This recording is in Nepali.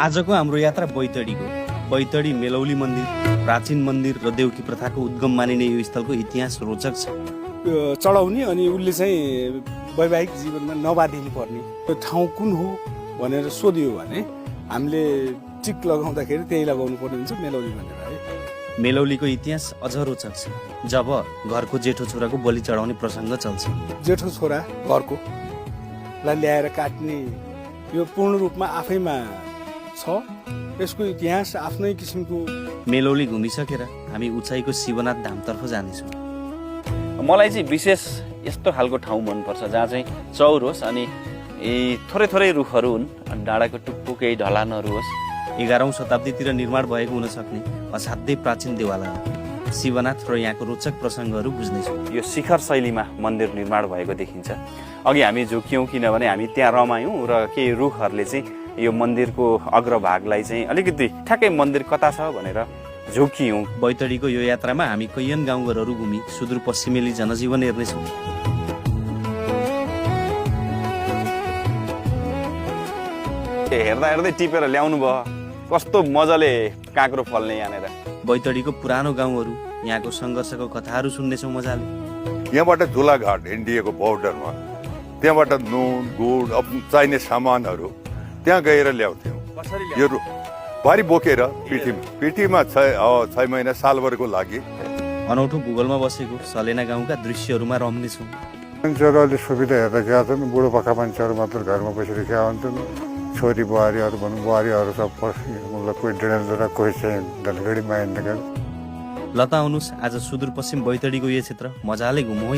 आजको हाम्रो यात्रा बैतडीको बैतडी मेलौली मन्दिर प्राचीन मन्दिर र देउकी प्रथाको उद्गम मानिने यो स्थलको इतिहास रोचक छ। चढाउने अनि उसले चाहिँ वैवाहिक जीवनमा नबाधिनु पर्ने ठाउँ कुन हो भनेर सोधियो भने हामीले टिक लगाउँदाखेरि त्यही लगाउनु पर्ने हुन्छ मेलौली भनेर है। मेलौलीको इतिहास अझ रोचक छ जब घरको जेठो छोराको बलि चढाउने प्रसङ्ग चल्छ। जेठो छोरा घरको लाई ल्याएर काट्ने यो पूर्ण रूपमा आफैमा छ। यसको इतिहास आफ्नै किसिमको। मेलौली घुमिसकेर हामी उचाइको शिवनाथ धामतर्फ जानेछौँ। मलाई चाहिँ विशेष यस्तो खालको ठाउँ मनपर्छ जहाँ चाहिँ चौर होस् अनि थोरै थोरै रुखहरू हुन् अनि डाँडाको टुप्पो केही ढलानहरू होस्। 11औं शताब्दीतिर निर्माण भएको हुन सक्ने असाध्यै प्राचीन देवालय हो। शिवनाथ र यहाँको रोचक प्रसङ्गहरू बुझ्नेछौँ। यो शिखर शैलीमा मन्दिर निर्माण भएको देखिन्छ। अघि हामी झुक्यौँ किनभने हामी त्यहाँ रमायौँ र केही रुखहरूले चाहिँ यो मन्दिरको अग्रभागलाई चाहिँ अलिकति ठ्याक्कै मन्दिर कता छ भनेर झुक्यौँ। बैतडीको यो यात्रामा हामी कैयन गाउँघरहरू घुमी सुदूरपश्चिमेली जनजीवन हेर्नेछौँ। हेर्दा हेर्दै टिपेर ल्याउनु भयो, कस्तो मजाले काँक्रो फल्ने यहाँनिर। बैतडीको पुरानो गाउँहरू यहाँको सङ्घर्षको कथाहरू सुन्नेछौँ मजाले। यहाँबाट झोलाघाट इन्डियाको बोर्डरमा त्यहाँबाट नुन गुड चाहिने सामानहरू त्यहाँ गएर ल्याउँथ्यौँ। यो भारी बोकेर पिठीमा 6 महिना सालभरको लागि। अनौठो भूगोलमा बसेको सलेना गाउँका दृश्यहरूमा रम्नेछौँ। मान्छेहरू अलि सुविधा हेर्दा क्या छन्, बुढोपाका मान्छेहरू मात्र घरमा बसिरहेका हुन्छन्। छोरी बुहारीहरू भनौँ, बुहारीहरू सब मतलब कोही डेढा कोही चाहिँ धनगढीमा हिँड्ने। लता आउनुहोस् आज सुदूरपश्चिम बैतडीको यो क्षेत्र मजाले घुमौँ।